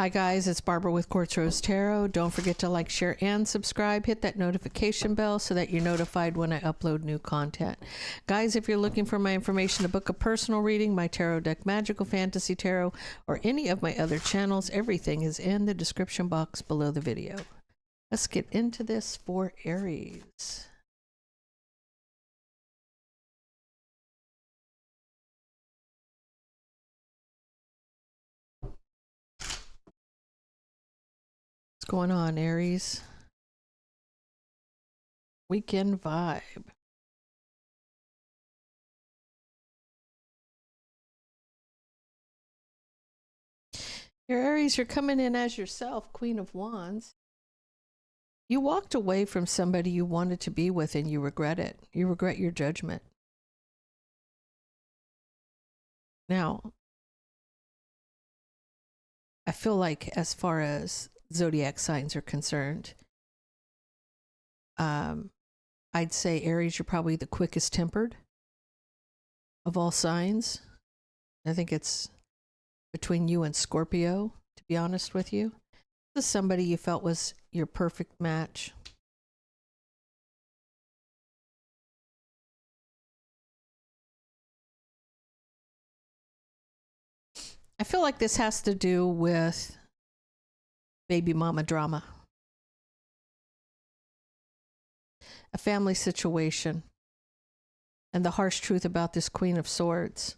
Hi guys, it's Barbara with Quartz Rose Tarot. Don't forget to like, share, and subscribe. Hit that notification bell so that you're notified when I upload new content. Guys, if you're looking for my information to book a personal reading, my tarot deck, Magical Fantasy Tarot, or any of my other channels, everything is in the description box below the video. Let's get into this for Aries. What's going on, Aries? Weekend vibe. Your Aries, you're coming in as yourself, Queen of Wands. You walked away from somebody you wanted to be with and you regret it. You regret your judgment. Now, I feel like as far as zodiac signs are concerned, I'd say Aries, you're probably the quickest tempered of all signs. I think it's between you and Scorpio, to be honest with you. This is somebody you felt was your perfect match. I feel like this has to do with baby mama drama. A family situation, and the harsh truth about this Queen of Swords.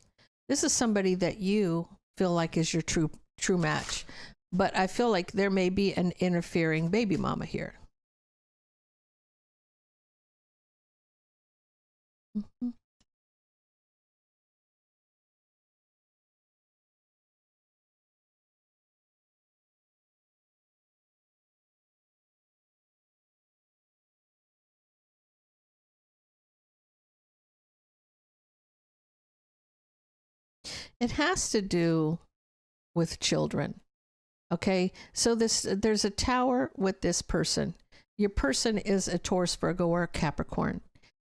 This is somebody that you feel like is your true match, but I feel like there may be an interfering baby mama here. It has to do with children. Okay, so there's a tower with this person. Your person is a Taurus, Virgo, or a Capricorn,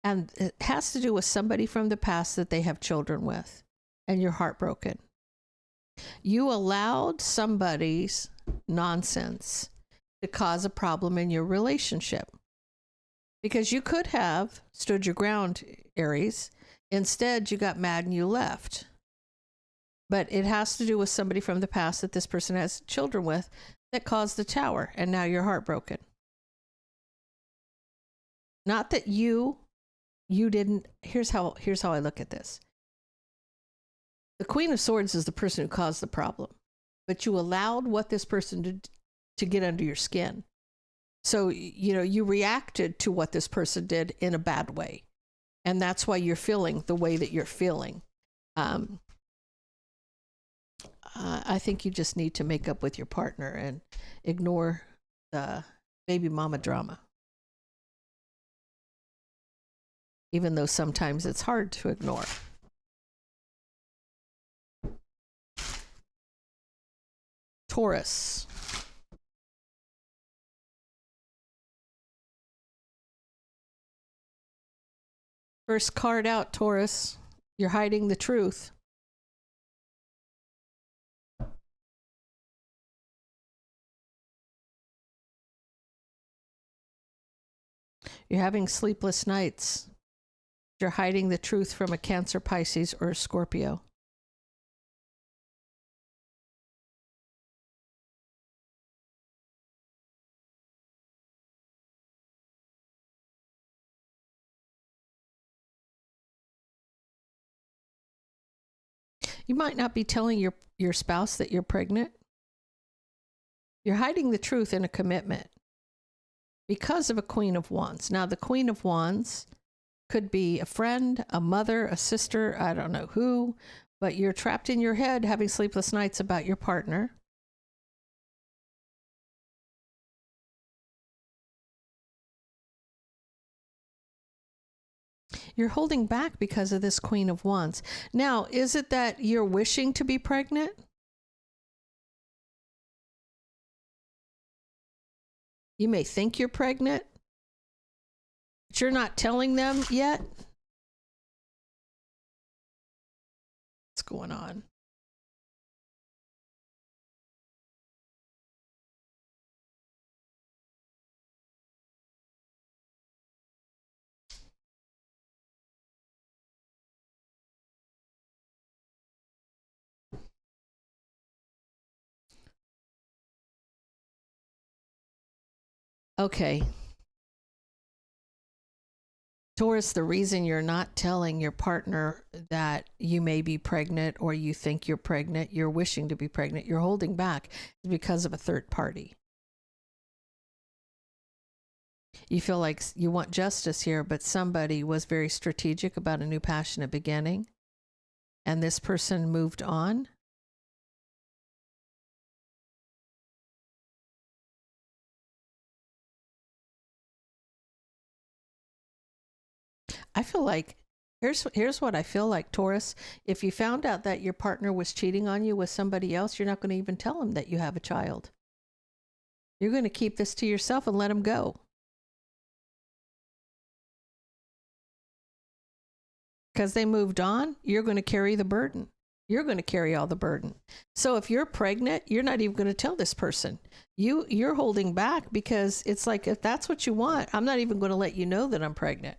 and it has to do with somebody from the past that they have children with, and you're heartbroken. You allowed somebody's nonsense to cause a problem in your relationship, because you could have stood your ground, Aries. Instead, you got mad and you left. But it has to do with somebody from the past that this person has children with that caused the tower, and now you're heartbroken. Not that you didn't. Here's how I look at this. The Queen of Swords is the person who caused the problem, but you allowed what this person did to get under your skin. So, you know, you reacted to what this person did in a bad way, and that's why you're feeling the way that you're feeling. I think you just need to make up with your partner and ignore the baby mama drama. Even though sometimes it's hard to ignore. Taurus. First card out, Taurus. You're hiding the truth. You're having sleepless nights. You're hiding the truth from a Cancer, Pisces, or a Scorpio. You might not be telling your spouse that you're pregnant. You're hiding the truth in a commitment because of a Queen of Wands. Now, the Queen of Wands could be a friend, a mother, a sister, I don't know who, but you're trapped in your head having sleepless nights about your partner. You're holding back because of this Queen of Wands. Now, is it that you're wishing to be pregnant? You may think you're pregnant, but you're not telling them yet. What's going on? Okay. Taurus, the reason you're not telling your partner that you may be pregnant or you think you're pregnant, you're wishing to be pregnant, you're holding back is because of a third party. You feel like you want justice here, but somebody was very strategic about a new passionate beginning, and this person moved on. I feel like here's what I feel like, Taurus. If you found out that your partner was cheating on you with somebody else, you're not going to even tell him that you have a child. You're going to keep this to yourself and let him go. Because they moved on, you're going to carry the burden. You're going to carry all the burden. So if you're pregnant, you're not even going to tell this person. You're holding back because it's like, if that's what you want, I'm not even going to let you know that I'm pregnant.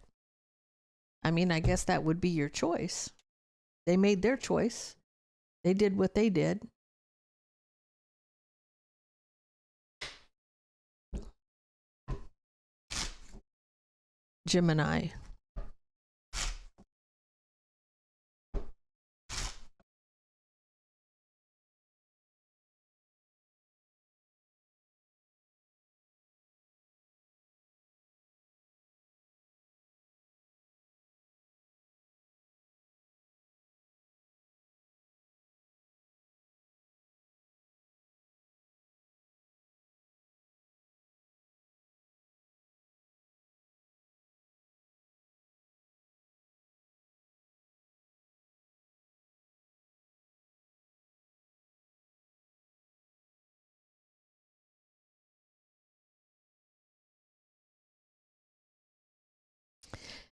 I mean, I guess that would be your choice. They made their choice. They did what they did. Gemini.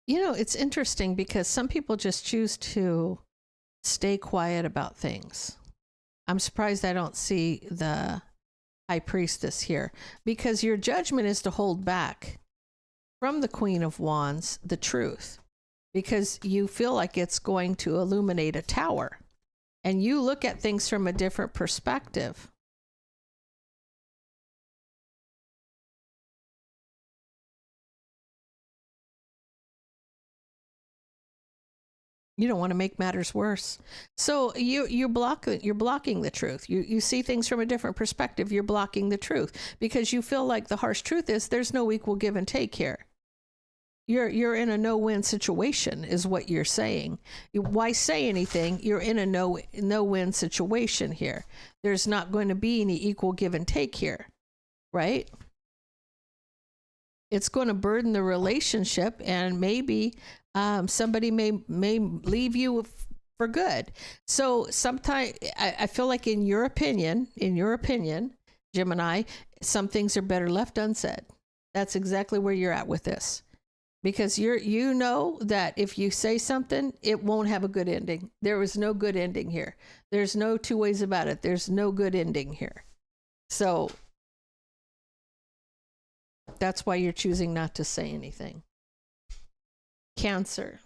You know, it's interesting because some people just choose to stay quiet about things. I'm surprised I don't see the high priestess here, because your judgment is to hold back from the Queen of Wands the truth, because you feel like it's going to illuminate a tower and you look at things from a different perspective. You don't want to make matters worse. So you're blocking the truth. You see things from a different perspective. You're blocking the truth because you feel like the harsh truth is there's no equal give and take here. You're in a no-win situation is what you're saying. Why say anything? You're in a no-win situation here. There's not going to be any equal give and take here, right? It's going to burden the relationship, and maybe somebody may leave you for good. So sometimes I feel like in your opinion, Gemini, some things are better left unsaid. That's exactly where you're at with this. Because you know that if you say something, it won't have a good ending. There was no good ending here. There's no two ways about it. There's no good ending here. So that's why you're choosing not to say anything. Cancer.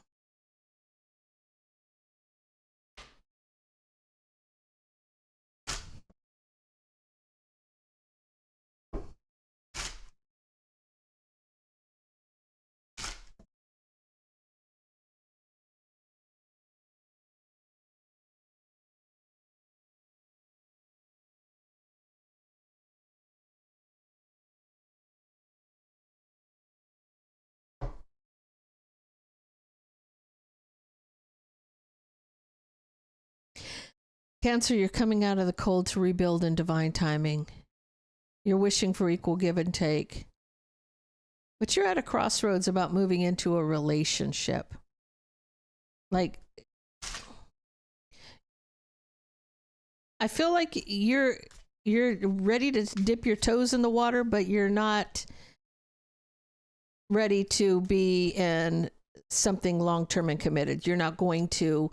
Cancer, you're coming out of the cold to rebuild in divine timing. You're wishing for equal give and take. But you're at a crossroads about moving into a relationship. Like, I feel like you're ready to dip your toes in the water, but you're not ready to be in something long-term and committed. You're not going to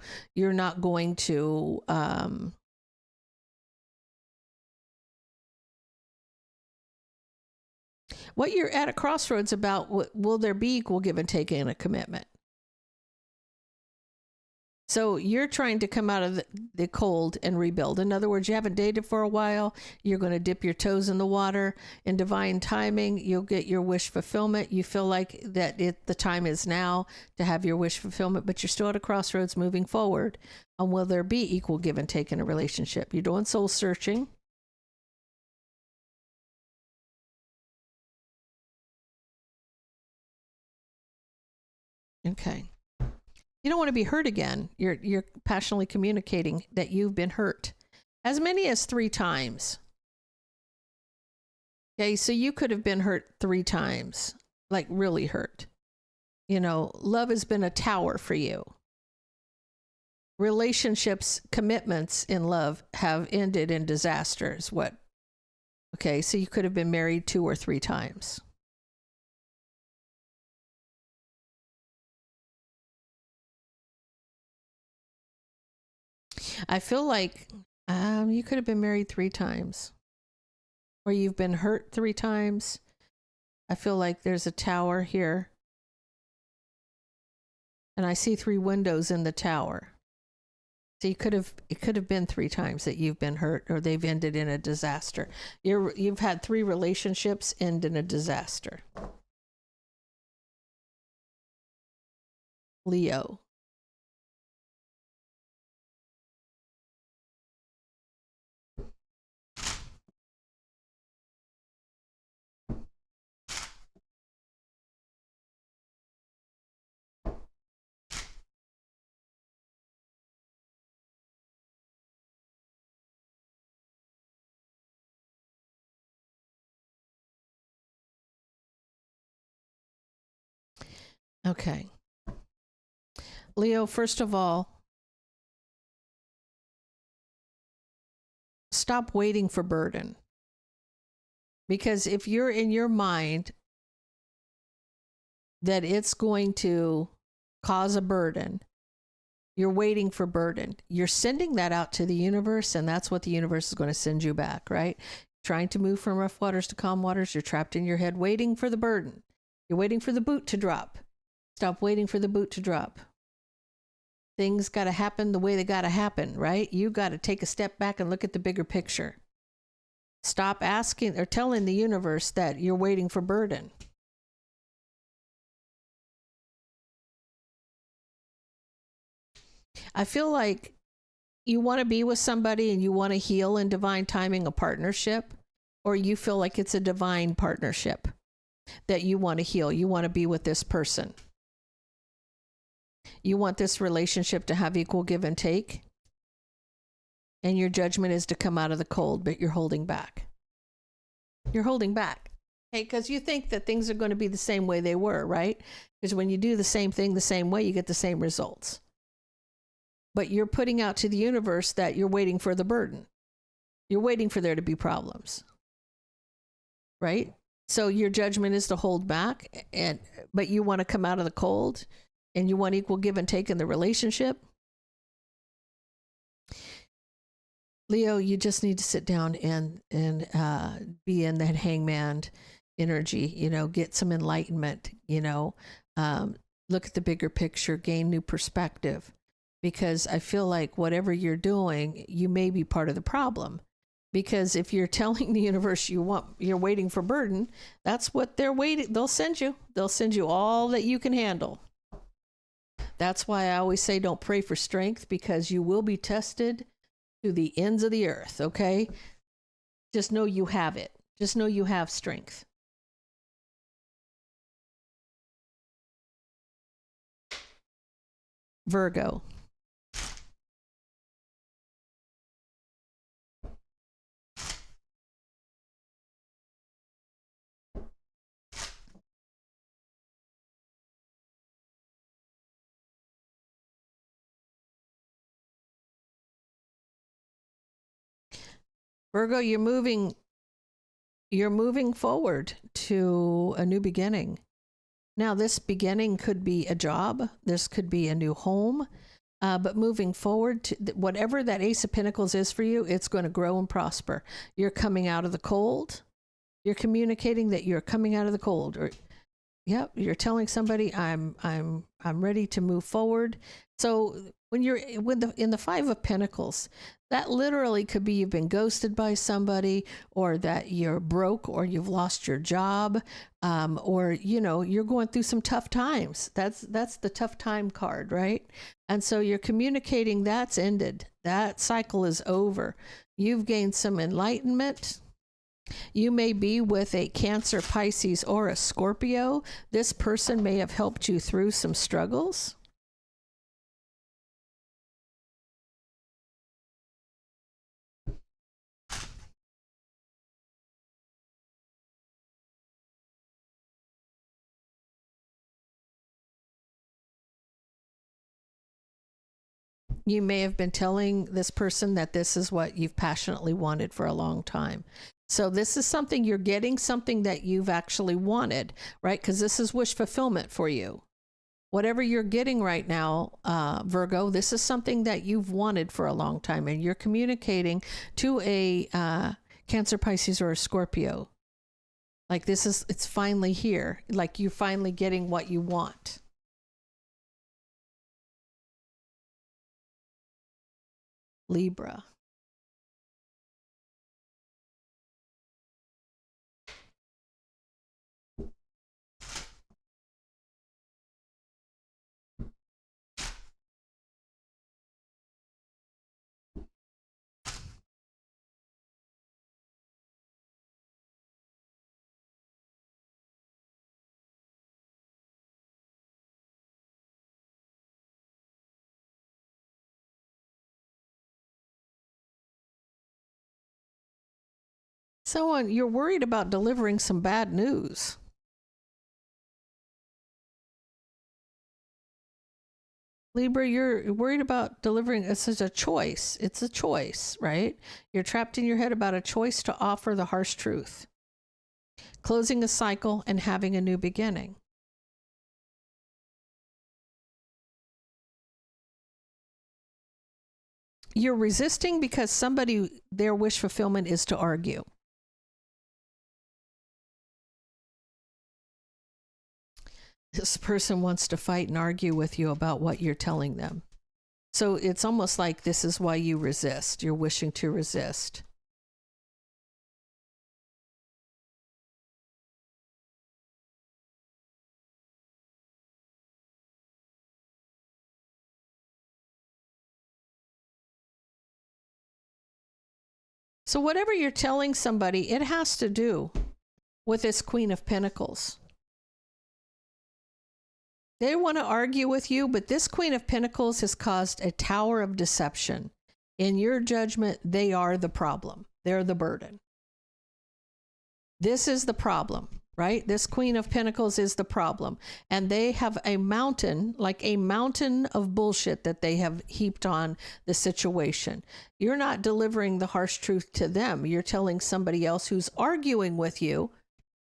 what you're at a crossroads about, will there be equal give and take in a commitment? So you're trying to come out of the cold and rebuild. In other words, you haven't dated for a while. You're going to dip your toes in the water. In divine timing, you'll get your wish fulfillment. You feel like that the time is now to have your wish fulfillment, but you're still at a crossroads moving forward on will there be equal give and take in a relationship. You're doing soul searching. Okay. You don't want to be hurt again. You're passionately communicating that you've been hurt as many as 3 times. Okay, so you could have been hurt 3 times, like really hurt. You know, love has been a tower for you. Relationships, commitments in love have ended in disasters. What? Okay, so you could have been married 2 or 3 times. I feel like you could have been married 3 times. Or you've been hurt 3 times. I feel like there's a tower here. And I see 3 windows in the tower. So it could have been 3 times that you've been hurt or they've ended in a disaster. You've had 3 relationships end in a disaster. Leo. Okay. Leo, first of all, stop waiting for burden. Because if you're in your mind that it's going to cause a burden, you're waiting for burden. You're sending that out to the universe, and that's what the universe is going to send you back, right? Trying to move from rough waters to calm waters, you're trapped in your head waiting for the burden. You're waiting for the boot to drop. Stop waiting for the boot to drop. Things got to happen the way they got to happen, right? You got to take a step back and look at the bigger picture. Stop asking or telling the universe that you're waiting for burden. I feel like you want to be with somebody and you want to heal in divine timing a partnership, or you feel like it's a divine partnership that you want to heal. You want to be with this person. You want this relationship to have equal give and take. And your judgment is to come out of the cold, but you're holding back. You're holding back. Okay, because you think that things are going to be the same way they were, right? Because when you do the same thing the same way, you get the same results. But you're putting out to the universe that you're waiting for the burden. You're waiting for there to be problems. Right? So your judgment is to hold back, but you want to come out of the cold and you want equal give and take in the relationship. Leo, you just need to sit down and be in that hangman energy, you know, get some enlightenment, you know, look at the bigger picture, gain new perspective, because I feel like whatever you're doing, you may be part of the problem. Because if you're telling the universe you're waiting for burden, that's what they're waiting. They'll send you all that you can handle. That's why I always say don't pray for strength, because you will be tested to the ends of the earth, okay? Just know you have it. Just know you have strength. Virgo. Virgo, you're moving forward to a new beginning. Now, this beginning could be a job. This could be a new home. But moving forward, to whatever that Ace of Pentacles is for you, it's going to grow and prosper. You're coming out of the cold. You're communicating that you're coming out of the cold. Or Yep, you're telling somebody I'm ready to move forward. So when you're in the Five of Pentacles, that literally could be you've been ghosted by somebody, or that you're broke, or you've lost your job, or you're going through some tough times. That's the tough time card, right? And so you're communicating that's ended. That cycle is over. You've gained some enlightenment. You may be with a Cancer, Pisces, or a Scorpio. This person may have helped you through some struggles. You may have been telling this person that this is what you've passionately wanted for a long time. So this is something you're getting, something that you've actually wanted, right? Because this is wish fulfillment for you. Whatever you're getting right now, Virgo, this is something that you've wanted for a long time, and you're communicating to a Cancer, Pisces, or a Scorpio. Like it's finally here. Like you're finally getting what you want. Libra. Someone, you're worried about delivering some bad news. Libra, you're worried about delivering. This is a choice. It's a choice, right? You're trapped in your head about a choice to offer the harsh truth. Closing a cycle and having a new beginning. You're resisting because somebody, their wish fulfillment is to argue. This person wants to fight and argue with you about what you're telling them. So it's almost like this is why you resist. You're wishing to resist. So whatever you're telling somebody, it has to do with this Queen of Pentacles. They want to argue with you, but this Queen of Pentacles has caused a tower of deception. In your judgment, they are the problem. They're the burden. This is the problem, right? This Queen of Pentacles is the problem. And they have a mountain, like a mountain of bullshit that they have heaped on the situation. You're not delivering the harsh truth to them. You're telling somebody else who's arguing with you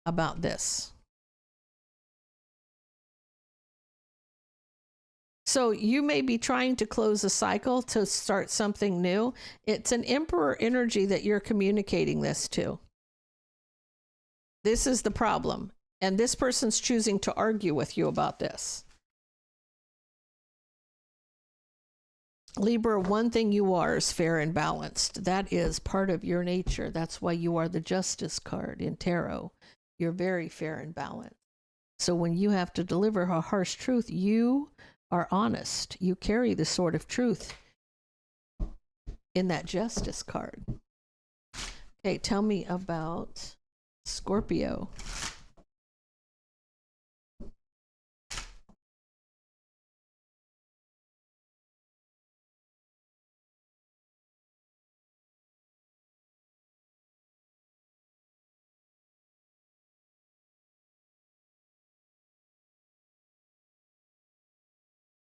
about this. So you may be trying to close a cycle to start something new. It's an Emperor energy that you're communicating this to. This is the problem. And this person's choosing to argue with you about this. Libra, one thing you are is fair and balanced. That is part of your nature. That's why you are the Justice card in tarot. You're very fair and balanced. So when you have to deliver a harsh truth, you are honest. You carry the sword of truth in that Justice card. Okay, tell me about Scorpio.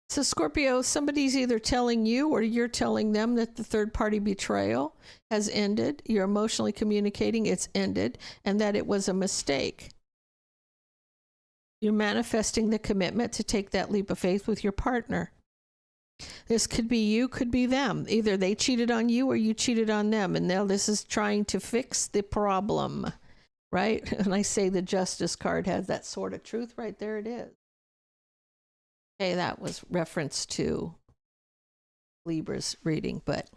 So Scorpio, somebody's either telling you or you're telling them that the third party betrayal has ended. You're emotionally communicating it's ended and that it was a mistake. You're manifesting the commitment to take that leap of faith with your partner. This could be you, could be them. Either they cheated on you or you cheated on them. And now this is trying to fix the problem. right? And I say the Justice card has that sword of truth, right there it is. Okay, that was reference to Libra's reading, but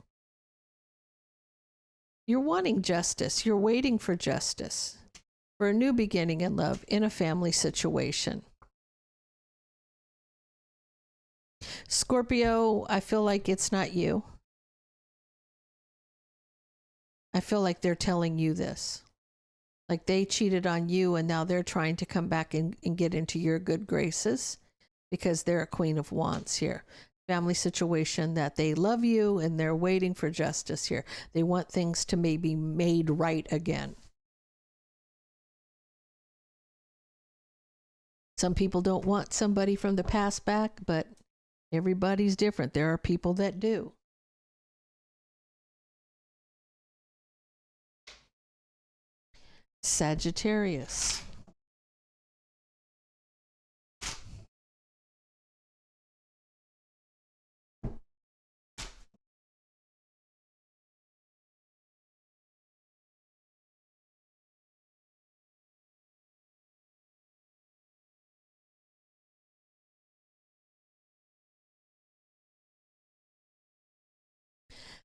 you're wanting justice. You're waiting for justice, for a new beginning in love in a family situation. Scorpio, I feel like it's not you. I feel like they're telling you this. Like they cheated on you and now they're trying to come back and get into your good graces because they're a Queen of Wands here. Family situation that they love you and they're waiting for justice here. They want things to maybe made right again. Some people don't want somebody from the past back, but everybody's different. There are people that do. Sagittarius.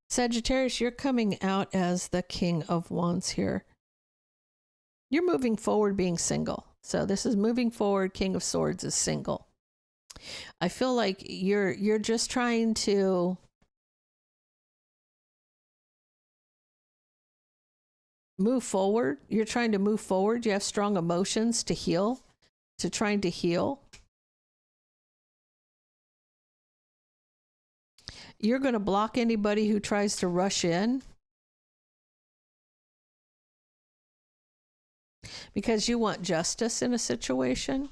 Sagittarius, you're coming out as the King of Wands here. You're moving forward being single. So this is moving forward. King of Swords is single. I feel like you're just trying to move forward. You're trying to move forward. You have strong emotions to heal, to trying to heal. You're going to block anybody who tries to rush in because you want justice in a situation.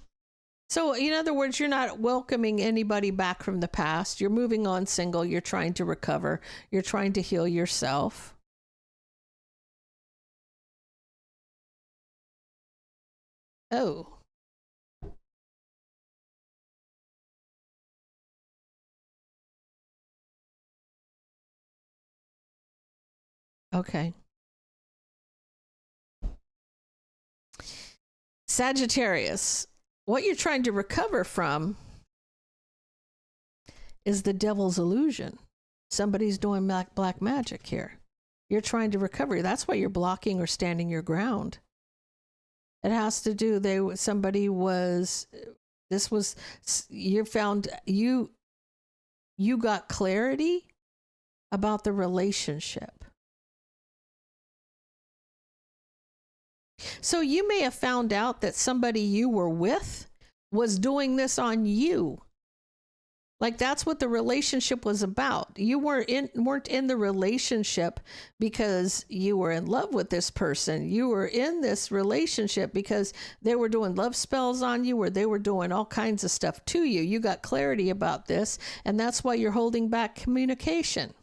So in other words, you're not welcoming anybody back from the past. You're moving on single. You're trying to recover. You're trying to heal yourself. Oh. Okay. Sagittarius, what you're trying to recover from is the devil's illusion. Somebody's doing black magic here. You're trying to recover. That's why you're blocking or standing your ground. It has to do, you got clarity about the relationship. So you may have found out that somebody you were with was doing this on you. Like that's what the relationship was about. You weren't in the relationship because you were in love with this person. You were in this relationship because they were doing love spells on you or they were doing all kinds of stuff to you. You got clarity about this, and that's why you're holding back communication.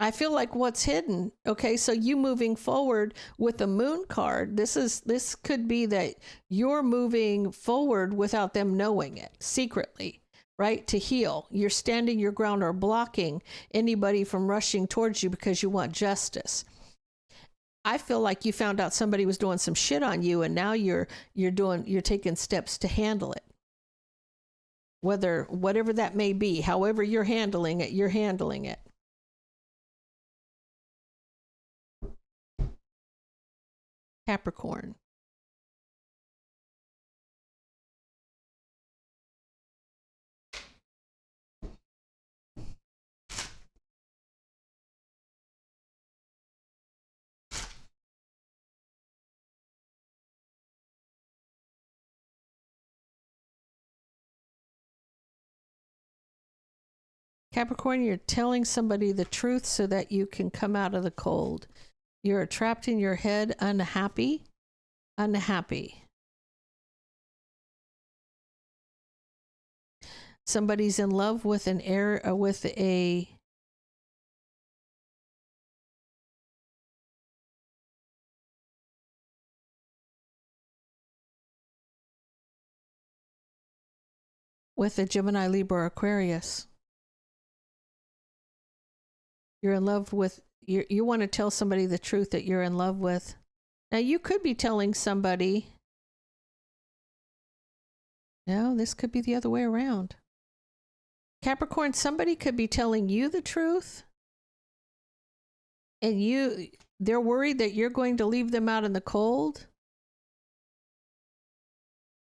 I feel like what's hidden, okay, so you moving forward with the moon card, this could be that you're moving forward without them knowing it, secretly, right? To heal. You're standing your ground or blocking anybody from rushing towards you because you want justice. I feel like you found out somebody was doing some shit on you and now you're taking steps to handle it. Whatever that may be, however you're handling it, you're handling it. Capricorn. Capricorn, you're telling somebody the truth so that you can come out of the cold. You're trapped in your head, unhappy. Somebody's in love with with a Gemini, Libra, Aquarius. You're in love with you want to tell somebody the truth that you're in love with. Now, you could be telling somebody, no, this could be the other way around. Capricorn, somebody could be telling you the truth, and they're worried that you're going to leave them out in the cold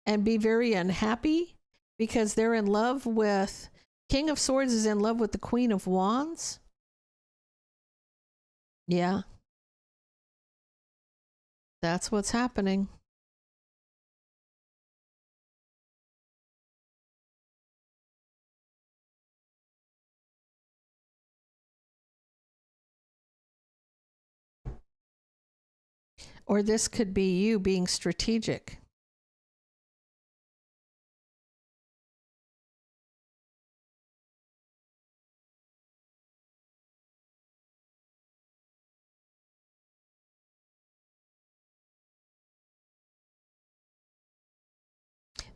and be very unhappy because they're in love with, King of Swords is in love with the Queen of Wands. Yeah. That's what's happening. Or this could be you being strategic.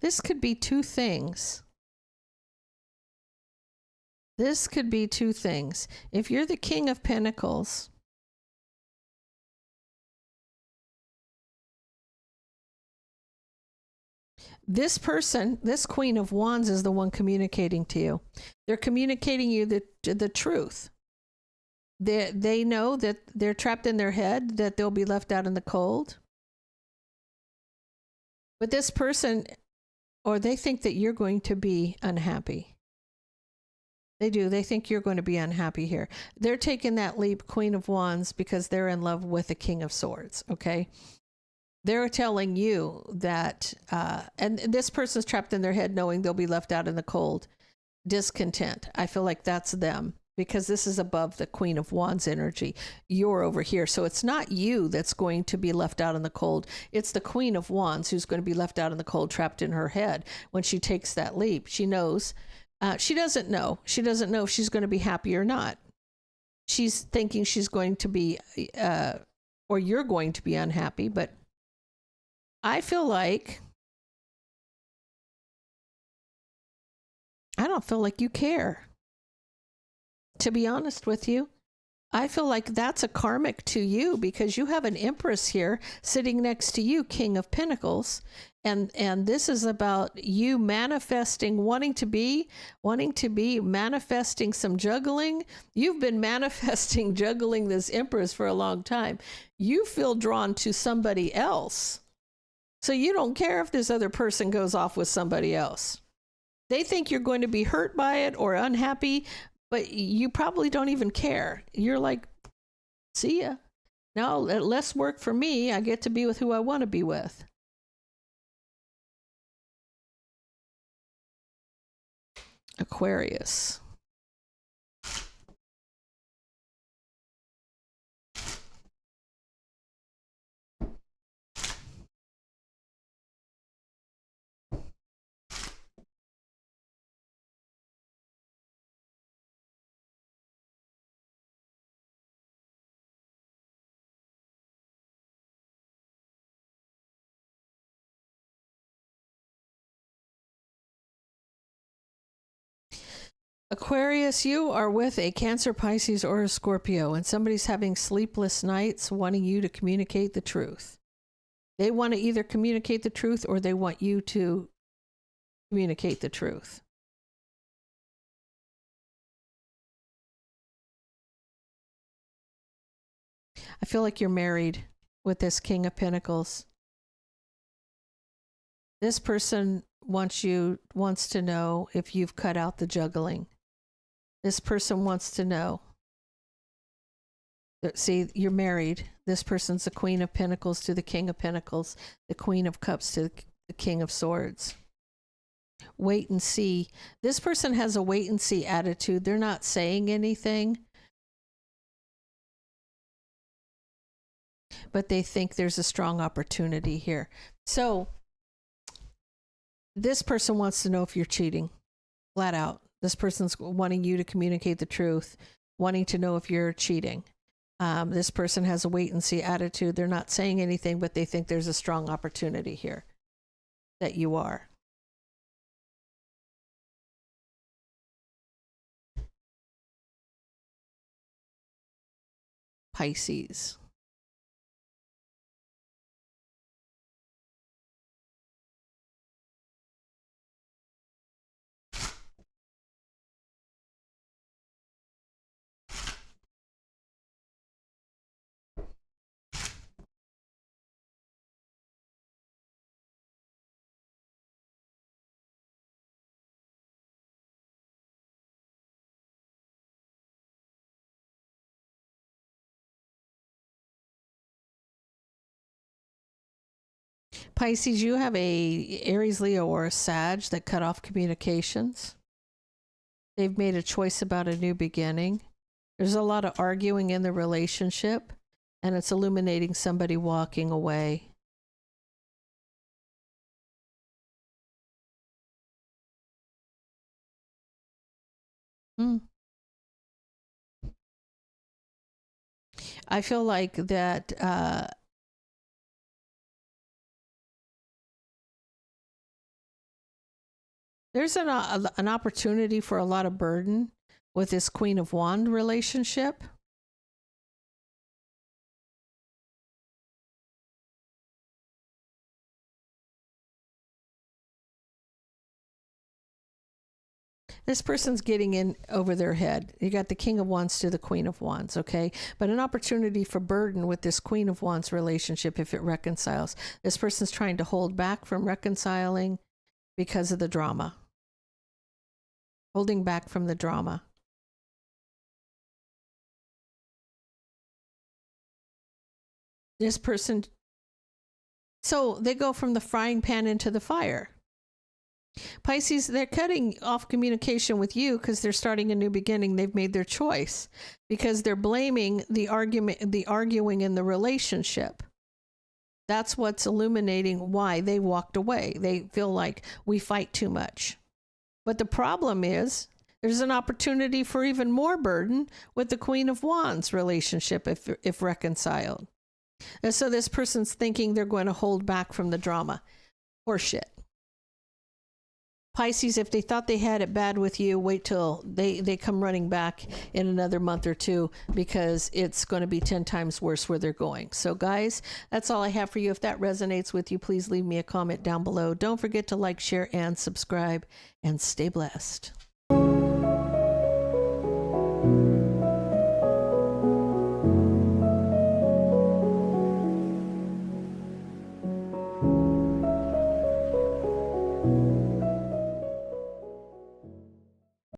This could be two things. This could be two things. If you're the King of Pentacles, this person, this Queen of Wands, is the one communicating to you. They're communicating you the truth. They know that they're trapped in their head, that they'll be left out in the cold. But this person, or they think that you're going to be unhappy. They do. They think you're going to be unhappy here. They're taking that leap, Queen of Wands, because they're in love with the King of Swords, okay? They're telling you that, and this person's trapped in their head knowing they'll be left out in the cold. Discontent. I feel like that's them, because this is above the Queen of Wands energy. You're over here. So it's not you that's going to be left out in the cold. It's the Queen of Wands who's going to be left out in the cold, trapped in her head. When she takes that leap, she knows. She doesn't know. She doesn't know if she's going to be happy or not. She's thinking she's going to be, or you're going to be unhappy. But I feel like, I don't feel like you care. To be honest with you, I feel like that's a karmic to you, because you have an Empress here sitting next to you, King of Pentacles. And this is about you manifesting, wanting to be, manifesting some juggling. You've been manifesting juggling this Empress for a long time. You feel drawn to somebody else. So you don't care if this other person goes off with somebody else. They think you're going to be hurt by it or unhappy, but you probably don't even care. You're like, see ya. Now, less work for me. I get to be with who I want to be with. Aquarius. Aquarius, you are with a Cancer, Pisces, or a Scorpio, and somebody's having sleepless nights wanting you to communicate the truth. They want to either communicate the truth or they want you to communicate the truth. I feel like you're married with this King of Pentacles. This person wants to know if you've cut out the juggling. This person wants to know. See, you're married. This person's the Queen of Pentacles to the King of Pentacles, the Queen of Cups to the King of Swords. Wait and see. This person has a wait and see attitude. They're not saying anything, but they think there's a strong opportunity here. So this person wants to know if you're cheating, flat out. This person's wanting you to communicate the truth, wanting to know if you're cheating. This person has a wait and see attitude. They're not saying anything, but they think there's a strong opportunity here that you are. Pisces. Pisces, you have a Aries, Leo, or a Sag that cut off communications. They've made a choice about a new beginning. There's a lot of arguing in the relationship, and it's illuminating somebody walking away. I feel like that there's an opportunity for a lot of burden with this Queen of Wands relationship. This person's getting in over their head. You got the King of Wands to the Queen of Wands, okay? But an opportunity for burden with this Queen of Wands relationship if it reconciles. This person's trying to hold back from reconciling because of the drama. Holding back from the drama. This person, so they go from the frying pan into the fire. Pisces, they're cutting off communication with you because they're starting a new beginning. They've made their choice because they're blaming the arguing in the relationship. That's what's illuminating why they walked away. They feel like we fight too much. But the problem is there's an opportunity for even more burden with the Queen of Wands relationship if reconciled. And so this person's thinking they're going to hold back from the drama. Horseshit. Pisces, if they thought they had it bad with you, wait till they come running back in another month or two, because it's going to be 10 times worse where they're going. So guys, that's all I have for you. If that resonates with you, please leave me a comment down below. Don't forget to like, share, and subscribe, and stay blessed.